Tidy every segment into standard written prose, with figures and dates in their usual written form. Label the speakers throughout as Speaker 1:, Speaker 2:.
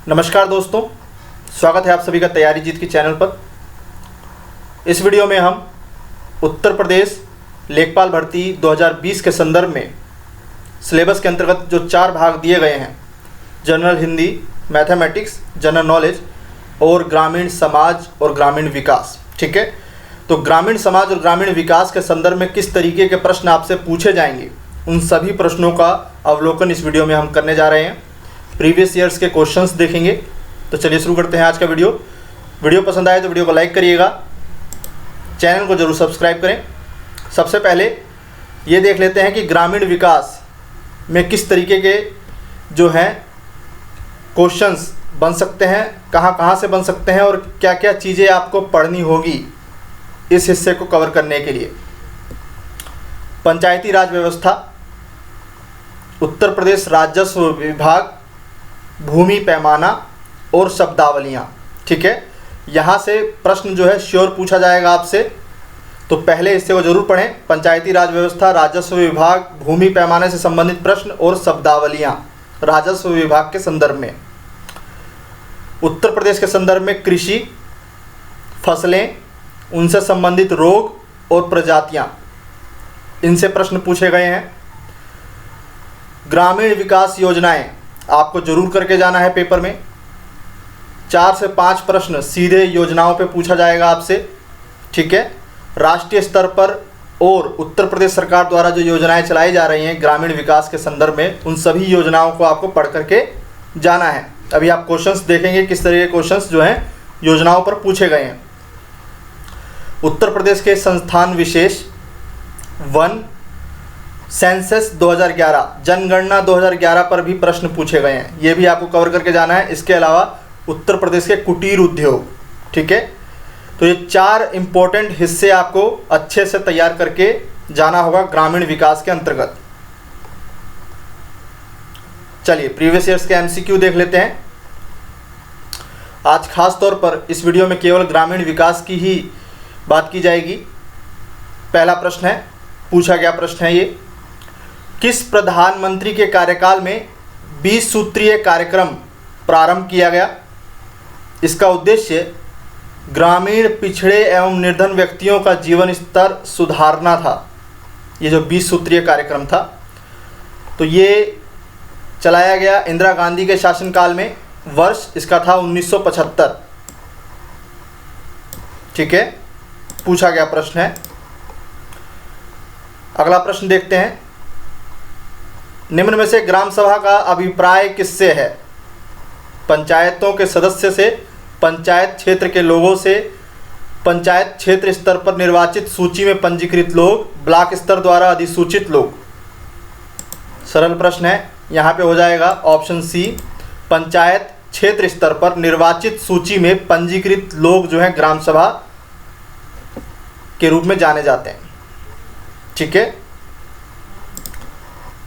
Speaker 1: नमस्कार दोस्तों, स्वागत है आप सभी का तैयारी जीत की चैनल पर। इस वीडियो में हम उत्तर प्रदेश लेखपाल भर्ती 2020 के संदर्भ में सिलेबस के अंतर्गत जो 4 भाग दिए गए हैं, general Hindi, mathematics, general knowledge और ग्रामीण समाज और ग्रामीण विकास। ठीक है, तो ग्रामीण समाज और ग्रामीण विकास के संदर्भ में किस तरीके के प्रश्न आपसे पूछे जाएंगे, उन सभी प्रश्नों का अवलोकन इस वीडियो में हम करने जा रहे हैं। प्रीवियस ईयर्स के क्वेश्चंस देखेंगे। तो चलिए शुरू करते हैं आज का वीडियो पसंद आए तो वीडियो को लाइक करिएगा, चैनल को जरूर सब्सक्राइब करें। सबसे पहले ये देख लेते हैं कि ग्रामीण विकास में किस तरीके के जो हैं क्वेश्चंस बन सकते हैं, कहाँ से बन सकते हैं और क्या क्या चीज़ें आपको पढ़नी होगी इस हिस्से को कवर करने के लिए। पंचायती राज व्यवस्था, उत्तर प्रदेश राजस्व विभाग, भूमि पैमाना और शब्दावलियाँ। ठीक है, यहाँ से प्रश्न जो है श्योर पूछा जाएगा आपसे, तो पहले इससे वो जरूर पढ़ें। पंचायती राज व्यवस्था, राजस्व विभाग, भूमि पैमाने से संबंधित प्रश्न और शब्दावलियाँ राजस्व विभाग के संदर्भ में। उत्तर प्रदेश के संदर्भ में कृषि, फसलें, उनसे संबंधित रोग और प्रजातियाँ, इनसे प्रश्न पूछे गए हैं। ग्रामीण विकास योजनाएं आपको जरूर करके जाना है पेपर में। 4 से 5 प्रश्न सीधे योजनाओं पे पूछा जाएगा आपसे। ठीक है, राष्ट्रीय स्तर पर और उत्तर प्रदेश सरकार द्वारा जो योजनाएं चलाई जा रही हैं ग्रामीण विकास के संदर्भ में, उन सभी योजनाओं को आपको पढ़ करके जाना है। अभी आप क्वेश्चंस देखेंगे किस तरह के क्वेश्चंस जो हैं योजनाओं पर पूछे गए हैं। उत्तर प्रदेश के संस्थान विशेष, वन, सेंसस 2011, जनगणना 2011 पर भी प्रश्न पूछे गए हैं, ये भी आपको कवर करके जाना है। इसके अलावा उत्तर प्रदेश के कुटीर उद्योग। ठीक है, तो ये 4 इंपॉर्टेंट हिस्से आपको अच्छे से तैयार करके जाना होगा ग्रामीण विकास के अंतर्गत। चलिए प्रीवियस ईयर्स के एमसीक्यू देख लेते हैं। आज खास तौर पर इस वीडियो में केवल ग्रामीण विकास की ही बात की जाएगी। पहला प्रश्न है, पूछा गया प्रश्न है ये, किस प्रधानमंत्री के कार्यकाल में 20 सूत्रीय कार्यक्रम प्रारंभ किया गया? इसका उद्देश्य ग्रामीण, पिछड़े एवं निर्धन व्यक्तियों का जीवन स्तर सुधारना था। ये जो 20 सूत्रीय कार्यक्रम था, तो ये चलाया गया इंदिरा गांधी के शासनकाल में। वर्ष इसका था 1975। ठीक है, पूछा गया प्रश्न है। अगला प्रश्न देखते हैं, निम्न में से ग्राम सभा का अभिप्राय किससे है? पंचायतों के सदस्य से, पंचायत क्षेत्र के लोगों से, पंचायत क्षेत्र स्तर पर निर्वाचित सूची में पंजीकृत लोग, ब्लॉक स्तर द्वारा अधिसूचित लोग। सरल प्रश्न है, यहाँ पे हो जाएगा ऑप्शन सी, पंचायत क्षेत्र स्तर पर निर्वाचित सूची में पंजीकृत लोग जो हैं ग्राम सभा के रूप में जाने जाते हैं। ठीक है,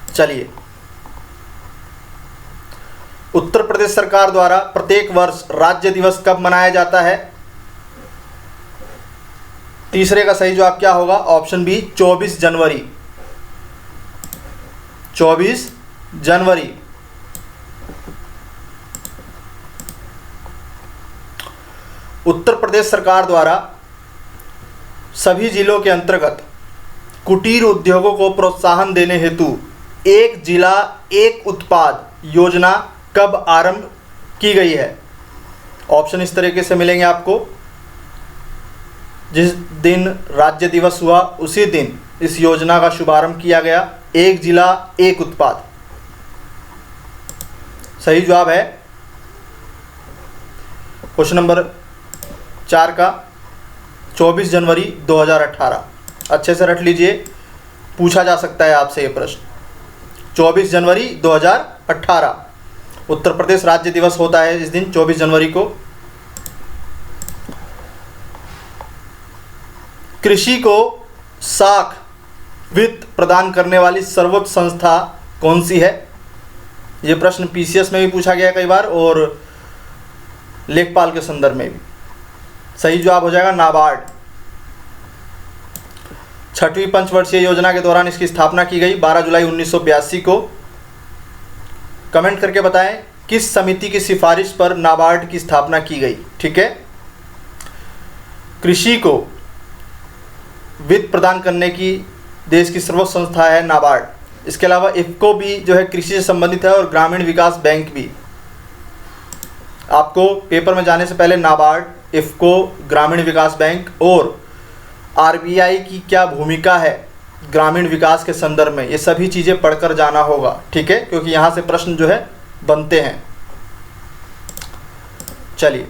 Speaker 1: चलिए, उत्तर प्रदेश सरकार द्वारा प्रत्येक वर्ष राज्य दिवस कब मनाया जाता है? तीसरे का सही जवाब क्या होगा? ऑप्शन बी, 24 जनवरी। 24 जनवरी। उत्तर प्रदेश सरकार द्वारा सभी जिलों के अंतर्गत कुटीर उद्योगों को प्रोत्साहन देने हेतु एक जिला एक उत्पाद योजना कब आरंभ की गई है? ऑप्शन इस तरीके से मिलेंगे आपको। जिस दिन राज्य दिवस हुआ उसी दिन इस योजना का शुभारंभ किया गया। एक जिला एक उत्पाद सही जवाब है क्वेश्चन नंबर 4 का 24 जनवरी 2018। अच्छे से रट लीजिए, पूछा जा सकता है आपसे ये प्रश्न। 24 जनवरी 2018 उत्तर प्रदेश राज्य दिवस होता है इस दिन, 24 जनवरी को। कृषि को साख वित्त प्रदान करने वाली सर्वोच्च संस्था कौन सी है? ये प्रश्न पीसीएस में भी पूछा गया कई बार और लेखपाल के संदर्भ में भी। सही जवाब हो जाएगा नाबार्ड। 6वीं पंचवर्षीय योजना के दौरान इसकी स्थापना की गई 12 जुलाई 1982 को। कमेंट करके बताएं किस समिति की सिफारिश पर नाबार्ड की स्थापना की गई? ठीक है, कृषि को वित्त प्रदान करने की देश की सर्वोच्च संस्था है नाबार्ड। इसके अलावा इफ्को भी जो है कृषि से संबंधित है और ग्रामीण विकास बैंक भी। आपको पेपर में जाने से पहले नाबार्ड, इफ्को, ग्रामीण विकास बैंक और आरबीआई की क्या भूमिका है ग्रामीण विकास के संदर्भ में, ये सभी चीज़ें पढ़कर जाना होगा। ठीक है, क्योंकि यहाँ से प्रश्न जो है बनते हैं। चलिए,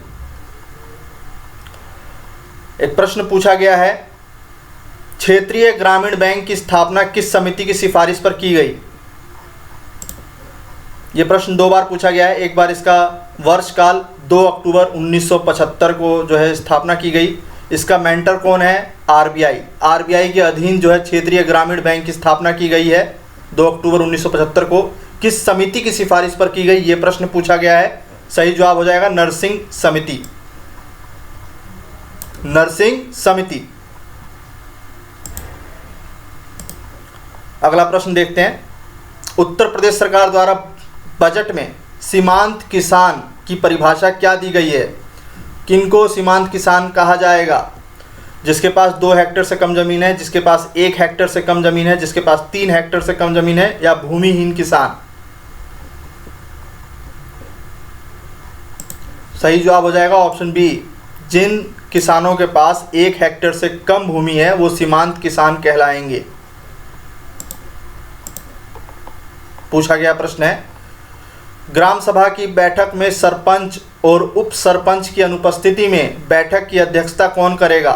Speaker 1: एक प्रश्न पूछा गया है, क्षेत्रीय ग्रामीण बैंक की स्थापना किस समिति की सिफारिश पर की गई? ये प्रश्न दो बार पूछा गया है। एक बार इसका वर्षकाल 2 अक्टूबर 1975 को जो है स्थापना की गई। इसका मेंटर कौन है? आरबीआई। आरबीआई के अधीन जो है क्षेत्रीय ग्रामीण बैंक की स्थापना की गई है 2 अक्टूबर 1975 को। किस समिति की सिफारिश पर की गई, ये प्रश्न पूछा गया है। सही जवाब हो जाएगा नरसिंह समिति। नरसिंह समिति। अगला प्रश्न देखते हैं। उत्तर प्रदेश सरकार द्वारा बजट में सीमांत किसान की परिभाषा क्या दी गई है? किनको सीमांत किसान कहा जाएगा? जिसके पास 2 हेक्टेयर से कम जमीन है, जिसके पास 1 हेक्टेयर से कम जमीन है, जिसके पास 3 हेक्टेयर से कम जमीन है, या भूमिहीन किसान? सही जवाब हो जाएगा ऑप्शन बी। जिन किसानों के पास 1 हेक्टेयर से कम भूमि है वो सीमांत किसान कहलाएंगे। पूछा गया प्रश्न है, ग्राम सभा की बैठक में सरपंच और उप सरपंच की अनुपस्थिति में बैठक की अध्यक्षता कौन करेगा?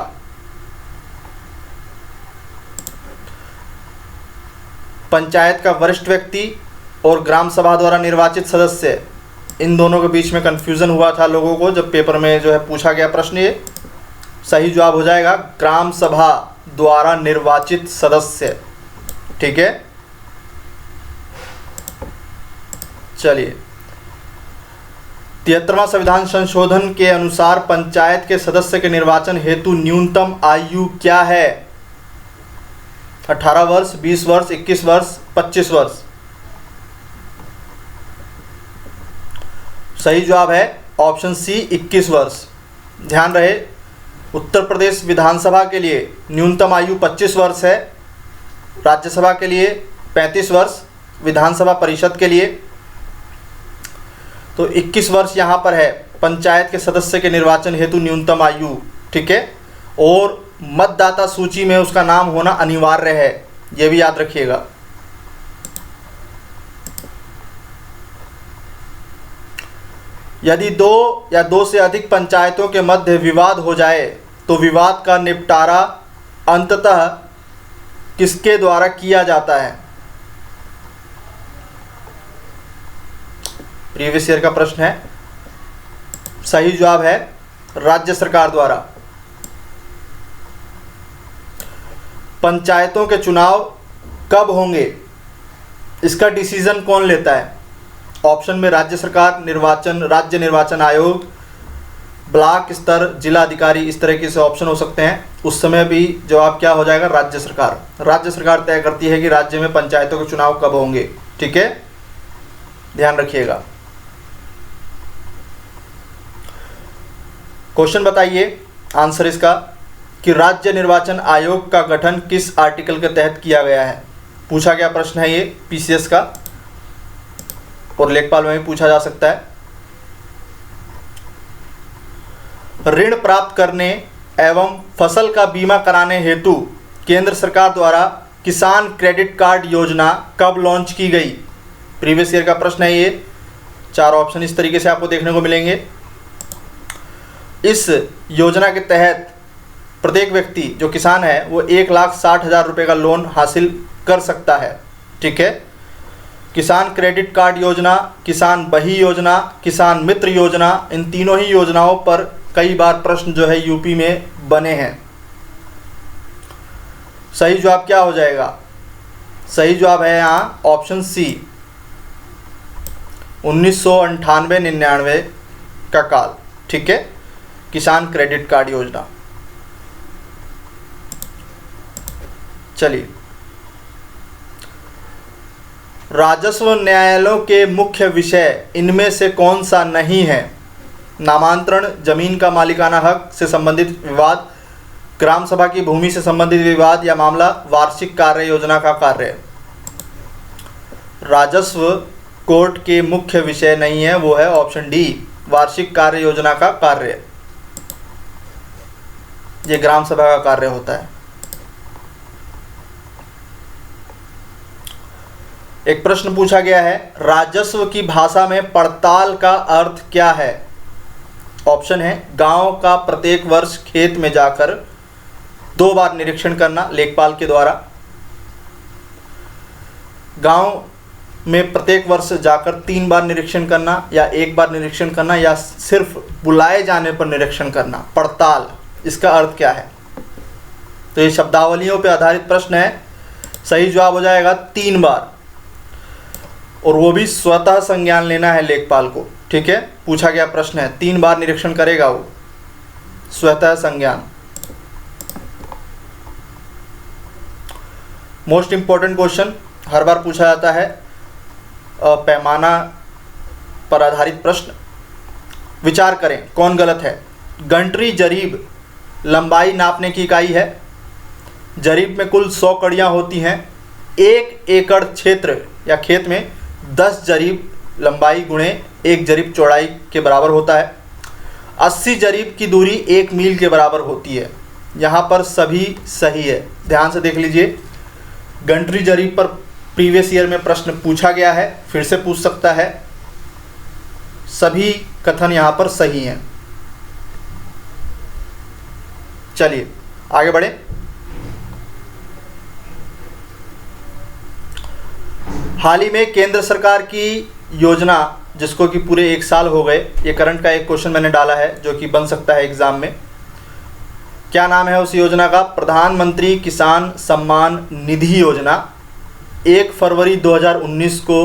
Speaker 1: पंचायत का वरिष्ठ व्यक्ति और ग्राम सभा द्वारा निर्वाचित सदस्य, इन दोनों के बीच में कंफ्यूजन हुआ था लोगों को जब पेपर में जो है पूछा गया प्रश्न। ये सही जवाब हो जाएगा ग्राम सभा द्वारा निर्वाचित सदस्य। ठीक है, चलिए, 73वां संविधान संशोधन के अनुसार पंचायत के सदस्य के निर्वाचन हेतु न्यूनतम आयु क्या है? 18 वर्ष, 20 वर्ष, 21 वर्ष, 25 वर्ष? सही जवाब है ऑप्शन सी 21 वर्ष। ध्यान रहे, उत्तर प्रदेश विधानसभा के लिए न्यूनतम आयु 25 वर्ष है, राज्यसभा के लिए 35 वर्ष, विधानसभा परिषद के लिए तो 21 वर्ष यहाँ पर है पंचायत के सदस्य के निर्वाचन हेतु न्यूनतम आयु। ठीक है, और मतदाता सूची में उसका नाम होना अनिवार्य है, यह भी याद रखिएगा। यदि 2 या 2 से अधिक पंचायतों के मध्य विवाद हो जाए तो विवाद का निपटारा अंततः किसके द्वारा किया जाता है? प्रीवियस ईयर का प्रश्न है। सही जवाब है राज्य सरकार द्वारा। पंचायतों के चुनाव कब होंगे, इसका डिसीजन कौन लेता है? ऑप्शन में राज्य सरकार, निर्वाचन, राज्य निर्वाचन आयोग, ब्लॉक स्तर, जिला अधिकारी, इस तरह के से ऑप्शन हो सकते हैं। उस समय भी जवाब क्या हो जाएगा? राज्य सरकार। राज्य सरकार तय करती है कि राज्य में पंचायतों के चुनाव कब होंगे। ठीक है, ध्यान रखिएगा। क्वेश्चन बताइए आंसर इसका कि राज्य निर्वाचन आयोग का गठन किस आर्टिकल के तहत किया गया है? पूछा गया प्रश्न है ये पीसीएस का, और लेखपाल में भी पूछा जा सकता है। ऋण प्राप्त करने एवं फसल का बीमा कराने हेतु केंद्र सरकार द्वारा किसान क्रेडिट कार्ड योजना कब लॉन्च की गई? प्रीवियस ईयर का प्रश्न है ये। 4 ऑप्शन इस तरीके से आपको देखने को मिलेंगे। इस योजना के तहत प्रत्येक व्यक्ति जो किसान है वो 1,60,000 रुपये का लोन हासिल कर सकता है। ठीक है, किसान क्रेडिट कार्ड योजना, किसान बही योजना, किसान मित्र योजना, इन तीनों ही योजनाओं पर कई बार प्रश्न जो है यूपी में बने हैं। सही जवाब क्या हो जाएगा? सही जवाब है यहाँ ऑप्शन सी 1998-99 का काल। ठीक है, किसान क्रेडिट कार्ड योजना। चलिए, राजस्व न्यायालयों के मुख्य विषय इनमें से कौन सा नहीं है? नामांतरण, जमीन का मालिकाना हक से संबंधित विवाद, ग्राम सभा की भूमि से संबंधित विवाद या मामला, वार्षिक कार्य योजना का कार्य। राजस्व कोर्ट के मुख्य विषय नहीं है, वो है ऑप्शन डी, वार्षिक कार्य योजना का कार्य। ये ग्राम सभा का कार्य होता है। एक प्रश्न पूछा गया है, राजस्व की भाषा में पड़ताल का अर्थ क्या है? ऑप्शन है, गांव का प्रत्येक वर्ष खेत में जाकर 2 बार निरीक्षण करना लेखपाल के द्वारा। गांव में प्रत्येक वर्ष जाकर 3 बार निरीक्षण करना, या 1 बार निरीक्षण करना, या सिर्फ बुलाए जाने पर निरीक्षण करना। पड़ताल, इसका अर्थ क्या है? तो ये शब्दावलियों पर आधारित प्रश्न है। सही जवाब हो जाएगा 3 बार, और वो भी स्वतः संज्ञान लेना है लेखपाल को। ठीक है, पूछा गया प्रश्न है, 3 बार निरीक्षण करेगा वो, स्वतः संज्ञान। मोस्ट इंपॉर्टेंट क्वेश्चन, हर बार पूछा जाता है, पैमाना पर आधारित प्रश्न। विचार करें कौन गलत है। गंटरी जरीब लंबाई नापने की इकाई है। जरीब में कुल 100 कड़ियाँ होती हैं। 1 एकड़ क्षेत्र या खेत में 10 जरीब लंबाई गुणे 1 जरीब चौड़ाई के बराबर होता है। 80 जरीब की दूरी 1 मील के बराबर होती है। यहाँ पर सभी सही है, ध्यान से देख लीजिए। गंटरी जरीब पर प्रीवियस ईयर में प्रश्न पूछा गया है, फिर से पूछ सकता है। सभी कथन यहाँ पर सही हैं। चलिए आगे बढ़े। हाल ही में केंद्र सरकार की योजना, जिसको कि पूरे 1 साल हो गए, ये करंट का एक क्वेश्चन मैंने डाला है जो कि बन सकता है एग्जाम में। क्या नाम है उस योजना का? प्रधानमंत्री किसान सम्मान निधि योजना। 1 फरवरी 2019 को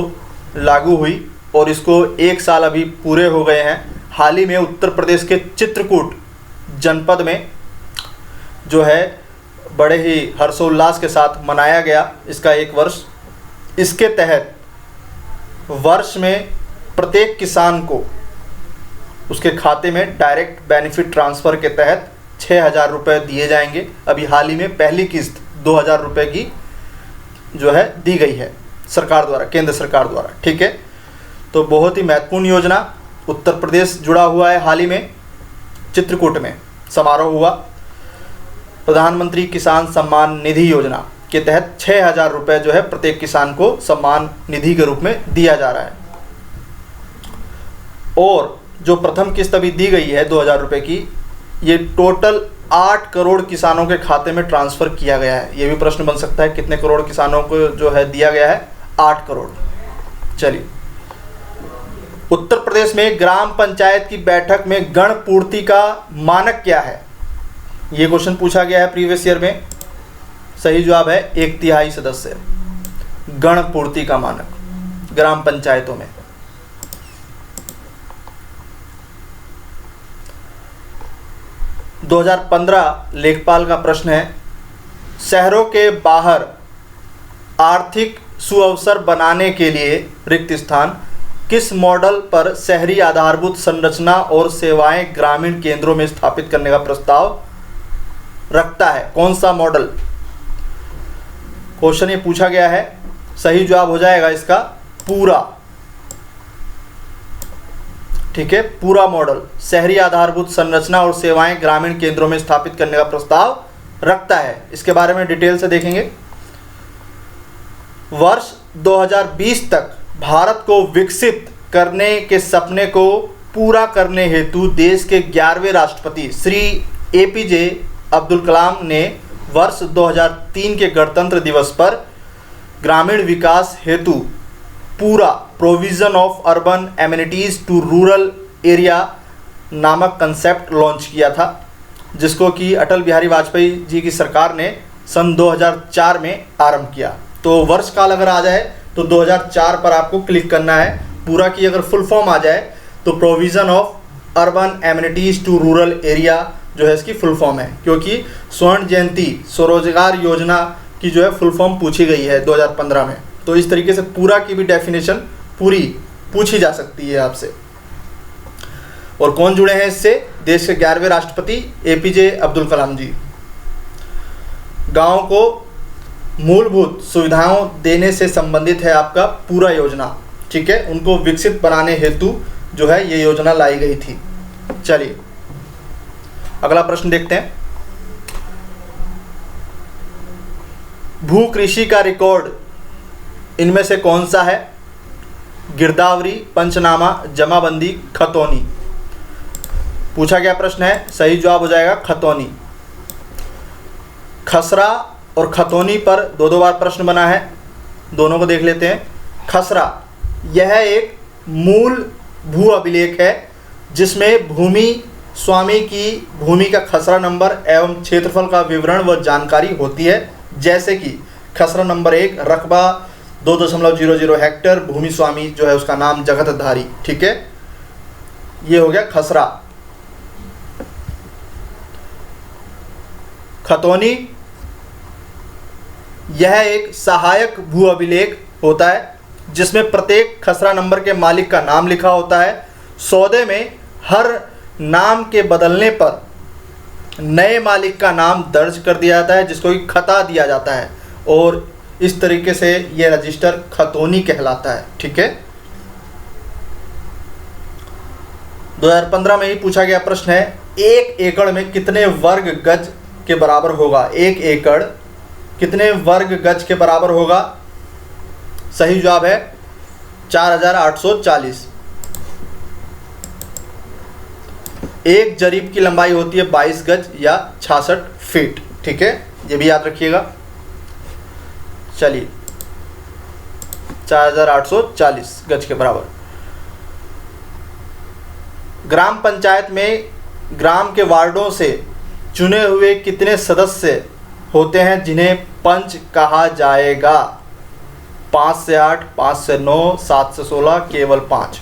Speaker 1: लागू हुई और इसको 1 साल अभी पूरे हो गए हैं। हाल ही में उत्तर प्रदेश के चित्रकूट जनपद में जो है बड़े ही हर्षोल्लास के साथ मनाया गया इसका 1 वर्ष। इसके तहत वर्ष में प्रत्येक किसान को उसके खाते में डायरेक्ट बेनिफिट ट्रांसफ़र के तहत 6,000 रुपये दिए जाएंगे। अभी हाल ही में पहली किस्त 2,000 रुपये की जो है दी गई है सरकार द्वारा, केंद्र सरकार द्वारा। ठीक है, तो बहुत ही महत्वपूर्ण योजना। उत्तर प्रदेश जुड़ा हुआ है। हाल ही में चित्रकूट में समारोह हुआ। प्रधानमंत्री किसान सम्मान निधि योजना के तहत 6,000 रुपये जो है प्रत्येक किसान को सम्मान निधि के रूप में दिया जा रहा है। और जो प्रथम किस्त अभी दी गई है 2,000 रुपये की, ये टोटल 8 करोड़ किसानों के खाते में ट्रांसफ़र किया गया है। ये भी प्रश्न बन सकता है, कितने करोड़ किसानों को जो है दिया गया है? 8 करोड़। चलिए, उत्तर प्रदेश में ग्राम पंचायत की बैठक में गण पूर्ति का मानक क्या है? ये क्वेश्चन पूछा गया है प्रीवियस ईयर में। सही जवाब है 1/3 सदस्य। गण पूर्ति का मानक ग्राम पंचायतों में। दो 2015 लेखपाल का प्रश्न है, शहरों के बाहर आर्थिक सुअवसर बनाने के लिए रिक्त स्थान किस मॉडल पर शहरी आधारभूत संरचना और सेवाएं ग्रामीण केंद्रों में स्थापित करने का प्रस्ताव रखता है? कौन सा मॉडल? क्वेश्चन ये पूछा गया है। सही जवाब हो जाएगा इसका पूरा। ठीक है, पूरा मॉडल शहरी आधारभूत संरचना और सेवाएं ग्रामीण केंद्रों में स्थापित करने का प्रस्ताव रखता है। इसके बारे में डिटेल से देखेंगे। वर्ष 2020 तक भारत को विकसित करने के सपने को पूरा करने हेतु देश के 11वें राष्ट्रपति श्री APJ अब्दुल कलाम ने वर्ष 2003 के गणतंत्र दिवस पर ग्रामीण विकास हेतु पूरा provision of urban amenities to rural area नामक कंसेप्ट लॉन्च किया था, जिसको कि अटल बिहारी वाजपेयी जी की सरकार ने सन 2004 में आरंभ किया। तो वर्ष काल अगर आ जाए तो 2004 पर आपको क्लिक करना है। पूरा की अगर फुल फॉर्म आ जाए तो provision of urban amenities to rural area जो है इसकी फुल फॉर्म है, क्योंकि स्वर्ण जयंती स्वरोजगार योजना की जो है फुल फॉर्म पूछी गई है 2015 में। तो इस तरीके से पूरा की भी डेफिनेशन पूरी पूछी जा सकती है आपसे। और कौन जुड़े हैं इससे? देश के 11वें राष्ट्रपति एपीजे अब्दुल कलाम जी। गांव को मूलभूत सुविधाओं देने से संबंधित है आपका पूरा योजना, ठीक है। उनको विकसित बनाने हेतु जो है ये योजना लाई गई थी। चलिए अगला प्रश्न देखते हैं। भू कृषि का रिकॉर्ड इनमें से कौन सा है? गिरदावरी, पंचनामा, जमाबंदी, खतौनी। पूछा गया प्रश्न है, सही जवाब हो जाएगा खतौनी। खसरा और खतौनी पर दो बार प्रश्न बना है, दोनों को देख लेते हैं। खसरा यह एक मूल भू अभिलेख है जिसमें भूमि स्वामी की भूमि का खसरा नंबर एवं क्षेत्रफल का विवरण व जानकारी होती है। जैसे कि खसरा नंबर 1 रकबा 2.00 हेक्टेयर, भूमि स्वामी जो है उसका नाम जगतधारी, ठीक है। ये हो गया खसरा। खतौनी यह एक सहायक भू अभिलेख होता है जिसमें प्रत्येक खसरा नंबर के मालिक का नाम लिखा होता है। सौदे में हर नाम के बदलने पर नए मालिक का नाम दर्ज कर दिया जाता है जिसको कि खता दिया जाता है और इस तरीके से यह रजिस्टर खतौनी कहलाता है, ठीक है। 2015 में ही पूछा गया प्रश्न है, 1 एकड़ में कितने वर्ग गज के बराबर होगा? 1 एकड़ कितने वर्ग गज के बराबर होगा? सही जवाब है 4840। एक जरीब की लंबाई होती है 22 गज या 66 फीट, ठीक है, ये भी याद रखिएगा। चलिए 4840 गज के बराबर। ग्राम पंचायत में ग्राम के वार्डों से चुने हुए कितने सदस्य होते हैं जिन्हें पंच कहा जाएगा? 5 से 8, 5 से 9, 7 से 16, केवल 5।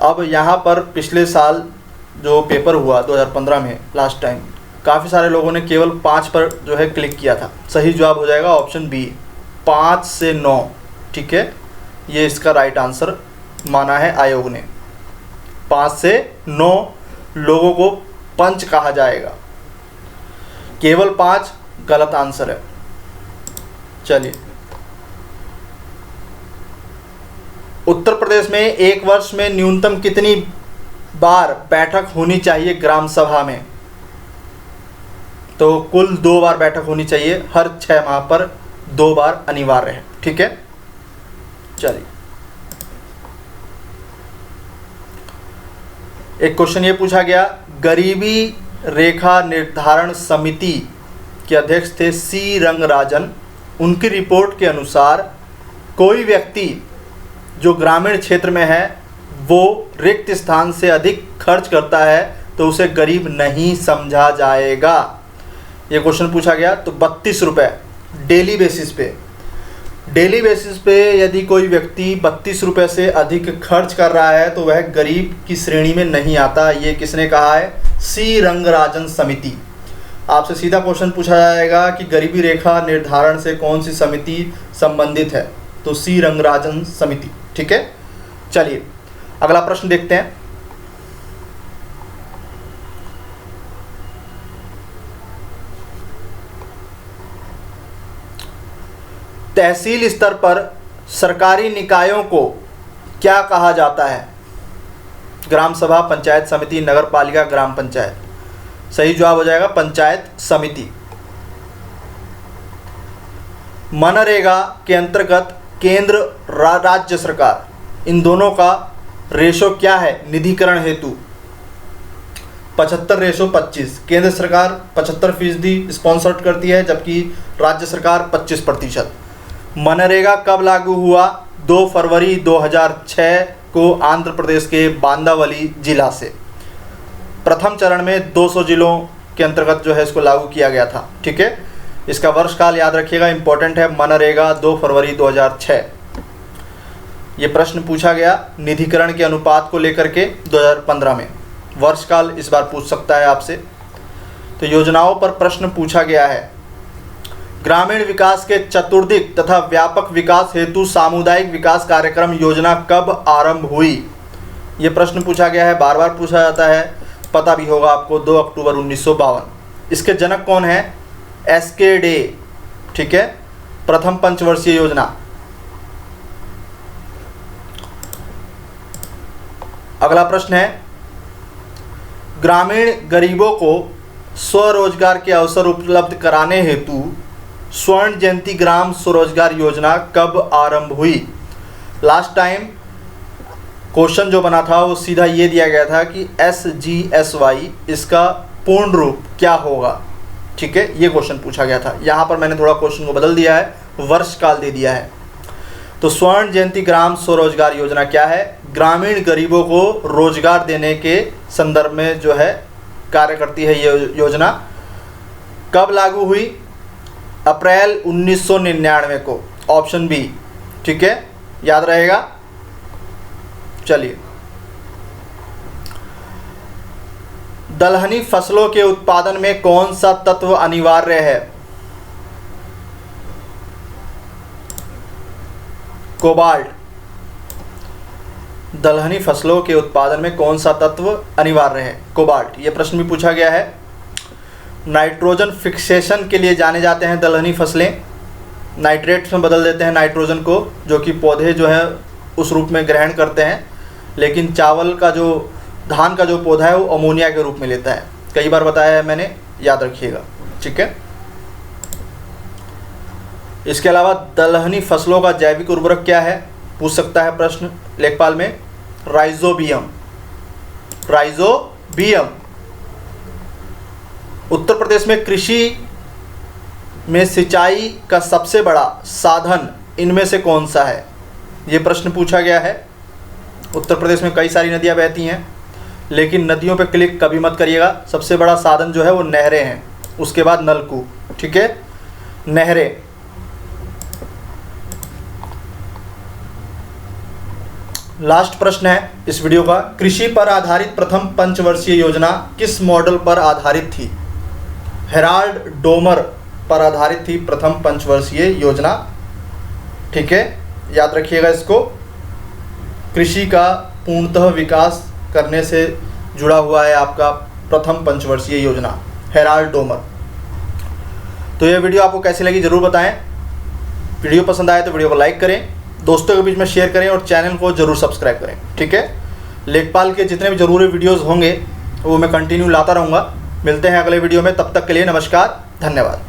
Speaker 1: अब यहाँ पर पिछले साल जो पेपर हुआ 2015 में लास्ट टाइम, काफ़ी सारे लोगों ने केवल 5 पर जो है क्लिक किया था। सही जवाब हो जाएगा ऑप्शन बी, 5 से 9, ठीक है। ये इसका राइट आंसर माना है आयोग ने। 5 से 9 लोगों को पंच कहा जाएगा, केवल 5 गलत आंसर है। चलिए उत्तर प्रदेश में एक वर्ष में न्यूनतम कितनी बार बैठक होनी चाहिए ग्राम सभा में? तो कुल 2 बार बैठक होनी चाहिए, हर 6 माह पर 2 बार अनिवार्य है, ठीक है। चलिए एक क्वेश्चन ये पूछा गया, गरीबी रेखा निर्धारण समिति के अध्यक्ष थे सी रंगराजन। उनकी रिपोर्ट के अनुसार कोई व्यक्ति जो ग्रामीण क्षेत्र में है वो रिक्त स्थान से अधिक खर्च करता है तो उसे गरीब नहीं समझा जाएगा। ये क्वेश्चन पूछा गया। तो 32 रुपये डेली बेसिस पे, डेली बेसिस पे यदि कोई व्यक्ति 32 रुपये से अधिक खर्च कर रहा है तो वह गरीब की श्रेणी में नहीं आता। ये किसने कहा है? सी रंगराजन समिति। आपसे सीधा क्वेश्चन पूछा जाएगा कि गरीबी रेखा निर्धारण से कौन सी समिति संबंधित है? तो सी रंगराजन समिति, ठीक है। चलिए अगला प्रश्न देखते हैं। तहसील स्तर पर सरकारी निकायों को क्या कहा जाता है? ग्राम सभा, पंचायत समिति, नगर पालिका, ग्राम पंचायत। सही जवाब हो जाएगा पंचायत समिति। मनरेगा के अंतर्गत केंद्र राज्य सरकार, इन दोनों का रेशो क्या है निधिकरण हेतु? 75:25। केंद्र सरकार 75% स्पॉन्सर्ड करती है जबकि राज्य सरकार 25%। मनरेगा कब लागू हुआ? 2 फरवरी 2006 को आंध्र प्रदेश के बांदावली जिला से। प्रथम चरण में 200 जिलों के अंतर्गत जो है इसको लागू किया गया था, ठीक है। इसका वर्षकाल याद रखिएगा, इंपॉर्टेंट है। मनरेगा 2 फरवरी 2006। ये प्रश्न पूछा गया निधिकरण के अनुपात को लेकर के 2015 में। वर्षकाल इस बार पूछ सकता है आपसे। तो योजनाओं पर प्रश्न पूछा गया है। ग्रामीण विकास के चतुर्दिक तथा व्यापक विकास हेतु सामुदायिक विकास कार्यक्रम योजना कब आरंभ हुई? ये प्रश्न पूछा गया है, बार बार पूछा जाता है, पता भी होगा आपको, 2 अक्टूबर 1952। इसके जनक कौन है? एसके डे। ठीक है, प्रथम पंचवर्षीय योजना। अगला प्रश्न है, ग्रामीण गरीबों को स्वरोजगार के अवसर उपलब्ध कराने हेतु स्वर्ण जयंती ग्राम स्वरोजगार योजना कब आरंभ हुई? लास्ट टाइम क्वेश्चन जो बना था वो सीधा ये दिया गया था कि SGSY इसका पूर्ण रूप क्या होगा। ठीक है, ये क्वेश्चन पूछा गया था। यहाँ पर मैंने थोड़ा क्वेश्चन को बदल दिया है, वर्ष काल दे दिया है। तो स्वर्ण जयंती ग्राम स्वरोजगार योजना क्या है? ग्रामीण गरीबों को रोजगार देने के संदर्भ में जो है कार्य करती है ये योजना। कब लागू हुई? अप्रैल 1999 को, ऑप्शन बी। ठीक है, याद रहेगा। चलिए, दलहनी फसलों के उत्पादन में कौन सा तत्व अनिवार्य है? कोबाल्ट। दलहनी फसलों के उत्पादन में कौन सा तत्व अनिवार्य है? कोबाल्ट। ये प्रश्न भी पूछा गया है। नाइट्रोजन फिक्सेशन के लिए जाने जाते हैं दलहनी फसलें। नाइट्रेट्स में बदल देते हैं नाइट्रोजन को, जो कि पौधे जो है उस रूप में ग्रहण करते हैं, लेकिन चावल का जो धान का जो पौधा है वो अमोनिया के रूप में लेता है। कई बार बताया है मैंने, याद रखिएगा। ठीक है, इसके अलावा दलहनी फसलों का जैविक उर्वरक क्या है? पूछ सकता है प्रश्न लेखपाल में। राइजोबियम। राइजोबियम। उत्तर प्रदेश में कृषि में सिंचाई का सबसे बड़ा साधन इनमें से कौन सा है? ये प्रश्न पूछा गया है। उत्तर प्रदेश में कई सारी नदियां बहती हैं, लेकिन नदियों पे क्लिक कभी मत करिएगा। सबसे बड़ा साधन जो है वो नहरें हैं, उसके बाद नलकूप। ठीक है, नहरें। लास्ट प्रश्न है इस वीडियो का, कृषि पर आधारित प्रथम पंचवर्षीय योजना किस मॉडल पर आधारित थी? हेराल्ड डोमर पर आधारित थी प्रथम पंचवर्षीय योजना। ठीक है, याद रखिएगा इसको। कृषि का पूर्णतः विकास करने से जुड़ा हुआ है आपका प्रथम पंचवर्षीय योजना, हेराल्ड डोमर। तो ये वीडियो आपको कैसी लगी ज़रूर बताएं। वीडियो पसंद आए तो वीडियो को लाइक करें, दोस्तों के बीच में शेयर करें और चैनल को ज़रूर सब्सक्राइब करें। ठीक है, लेखपाल के जितने भी ज़रूरी वीडियोज़ होंगे वो मैं कंटिन्यू लाता रहूँगा। मिलते हैं अगले वीडियो में, तब तक के लिए नमस्कार, धन्यवाद।